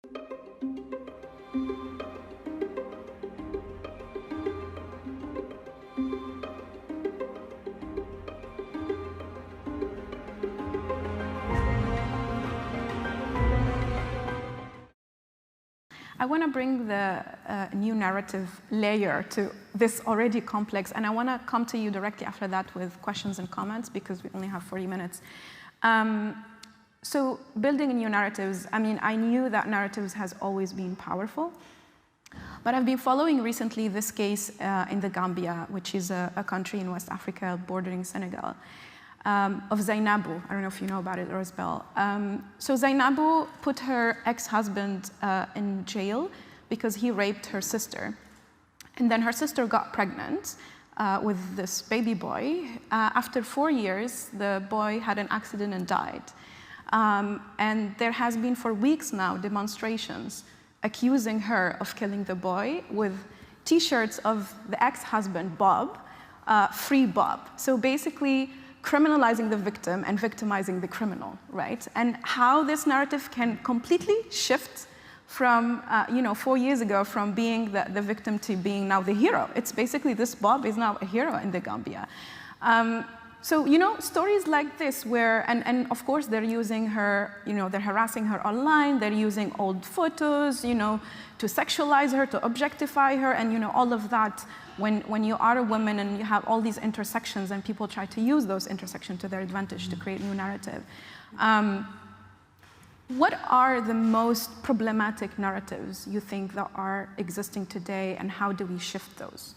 I want to bring the new narrative layer to this already complex, and I want to come to you directly after that with questions and comments, because we only have 40 minutes. So building new narratives, I mean, I knew that narratives has always been powerful, but I've been following recently this case in the Gambia, which is a country in West Africa bordering Senegal, of Zainabu. I don't know if you know about it, Rosebell. So Zainabu put her ex-husband in jail because he raped her sister. And then her sister got pregnant with this baby boy. After 4 years, the boy had an accident and died. And there has been for weeks now demonstrations accusing her of killing the boy with T-shirts of the ex-husband, Bob, free Bob. So basically, criminalizing the victim and victimizing the criminal, right? And how this narrative can completely shift from, 4 years ago, from being the victim to being now the hero. It's basically this Bob is now a hero in the Gambia. So, stories like this where, and of course they're using her, they're harassing her online, they're using old photos, to sexualize her, to objectify her, and all of that. When you are a woman and you have all these intersections and people try to use those intersections to their advantage to create new narrative. What are the most problematic narratives you think that are existing today, and how do we shift those?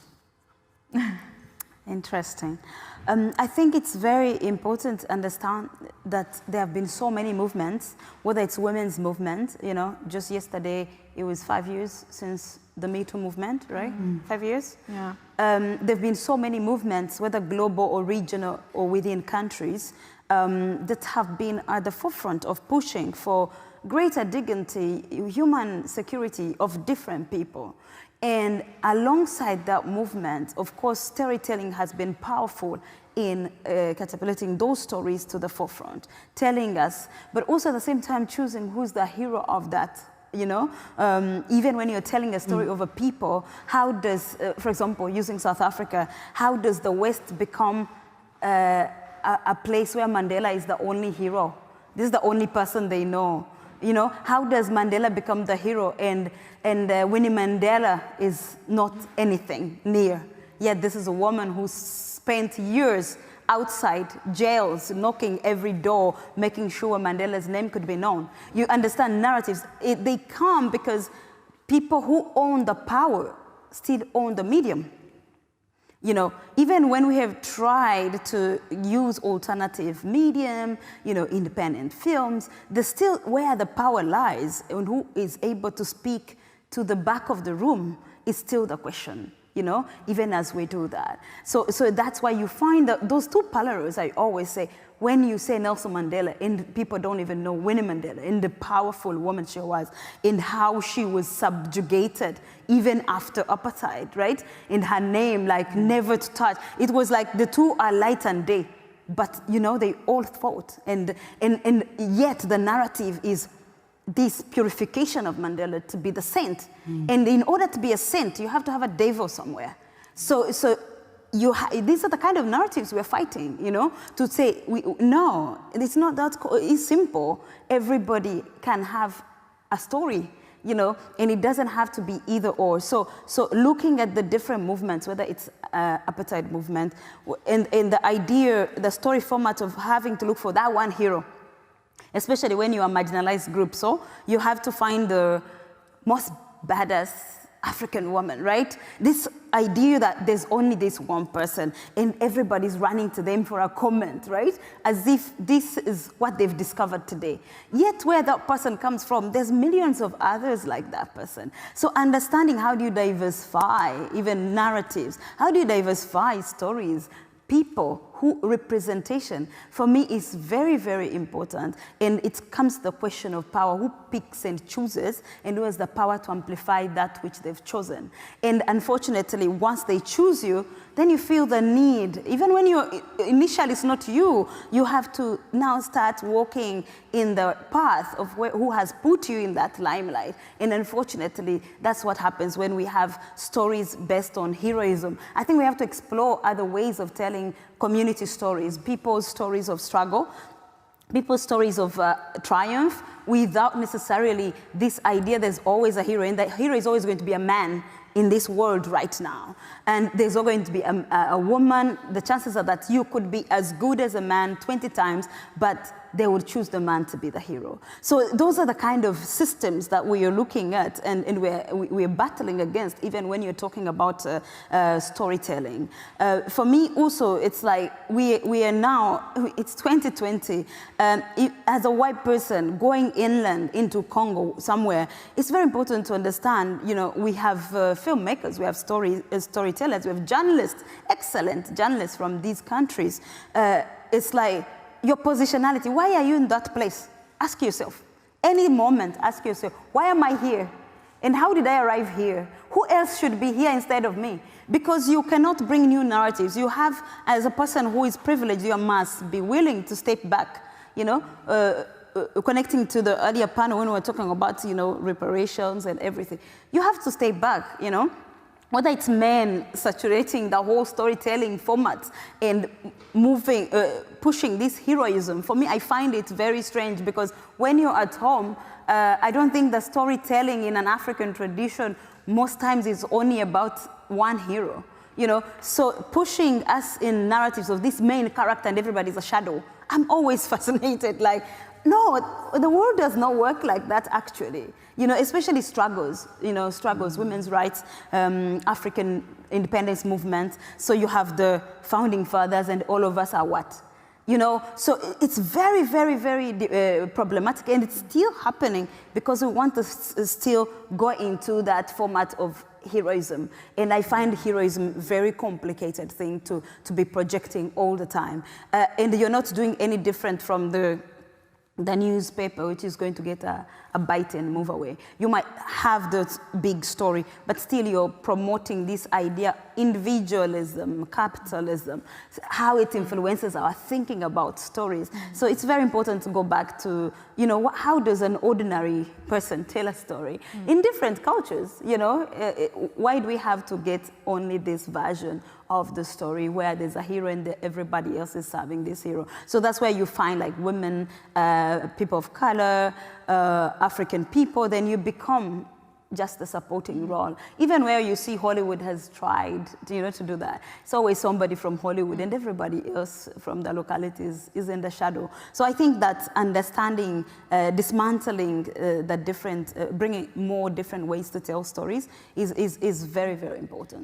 Interesting. I think it's very important to understand that there have been so many movements, whether it's women's movement, just yesterday it was 5 years since the Me Too movement, right? 5 years? Yeah. There have been so many movements, whether global or regional or within countries, that have been at the forefront of pushing for greater dignity, human security of different people. And alongside that movement, of course, storytelling has been powerful in catapulting those stories to the forefront, telling us, but also at the same time choosing who's the hero of that. Even when you're telling a story of a people, how does, for example, using South Africa, how does the West become a place where Mandela is the only hero? This is the only person they know. How does Mandela become the hero and Winnie Mandela is not anything near? Yet this is a woman who spent years outside jails, knocking every door, making sure Mandela's name could be known. You understand narratives, they come because people who own the power still own the medium. Even when we have tried to use alternative medium, independent films, there's still where the power lies and who is able to speak to the back of the room is still the question. Even as we do that. So that's why you find that those two parallels, I always say, when you say Nelson Mandela, and people don't even know Winnie Mandela, and the powerful woman she was, in how she was subjugated, even after apartheid, right? In her name, like never to touch. It was like the two are light and day, but they all fought. And yet the narrative is this purification of Mandela to be the saint. And in order to be a saint, you have to have a devil somewhere. So these are the kind of narratives we're fighting, to say, no, it's not that, it's simple. Everybody can have a story, and it doesn't have to be either or. So looking at the different movements, whether it's apartheid movement, and the idea, the story format of having to look for that one hero, especially when you are a marginalized group. So you have to find the most badass African woman, right? This idea that there's only this one person and everybody's running to them for a comment, right? As if this is what they've discovered today. Yet where that person comes from, there's millions of others like that person. So understanding how do you diversify even narratives? How do you diversify stories? People who representation for me is very, very important. And it comes to the question of power, who picks and chooses and who has the power to amplify that which they've chosen. And unfortunately, once they choose you, then you feel the need. Even when initially it's not you, you have to now start walking in the path of who has put you in that limelight. And unfortunately, that's what happens when we have stories based on heroism. I think we have to explore other ways of telling community stories, people's stories of struggle, people's stories of triumph, without necessarily this idea there's always a hero, and that hero is always going to be a man in this world right now. And there's always going to be a woman. The chances are that you could be as good as a man 20 times, but they would choose the man to be the hero. So those are the kind of systems that we are looking at and we're battling against, even when you're talking about storytelling. For me also, it's like we are now, it's 2020, as a white person going inland into Congo somewhere, it's very important to understand, you know, we have filmmakers, we have storytellers, we have journalists, excellent journalists from these countries. It's like, your positionality, why are you in that place? Ask yourself. Any moment, ask yourself, why am I here? And how did I arrive here? Who else should be here instead of me? Because you cannot bring new narratives. You have, as a person who is privileged, you must be willing to step back, you know, connecting to the earlier panel when we were talking about, you know, reparations and everything. You have to stay back, you know. Whether it's men saturating the whole storytelling format and moving, pushing this heroism, for me, I find it very strange, because when you're at home, I don't think the storytelling in an African tradition most times is only about one hero, you know? So pushing us in narratives of this main character and everybody's a shadow, I'm always fascinated, like, no, the world does not work like that, actually. You know, especially struggles, you know, struggles, women's rights, African independence movement. So you have the founding fathers, and all of us are what? You know, so it's very, very, very problematic, and it's still happening because we want to still go into that format of heroism. And I find heroism very complicated thing to be projecting all the time. And you're not doing any different from the newspaper, which is going to get a bite and move away. You might have the big story, but still you're promoting this idea, individualism, capitalism, how it influences our thinking about stories. So it's very important to go back to, you know, how does an ordinary person tell a story in different cultures, you know? Why do we have to get only this version of the story where there's a hero and everybody else is serving this hero? So that's where you find like women, people of color, African people, then you become just a supporting role. Even where you see Hollywood has tried, you know, to do that. It's always somebody from Hollywood and everybody else from the localities is in the shadow. So I think that understanding, dismantling the different, bringing more different ways to tell stories is very, very important.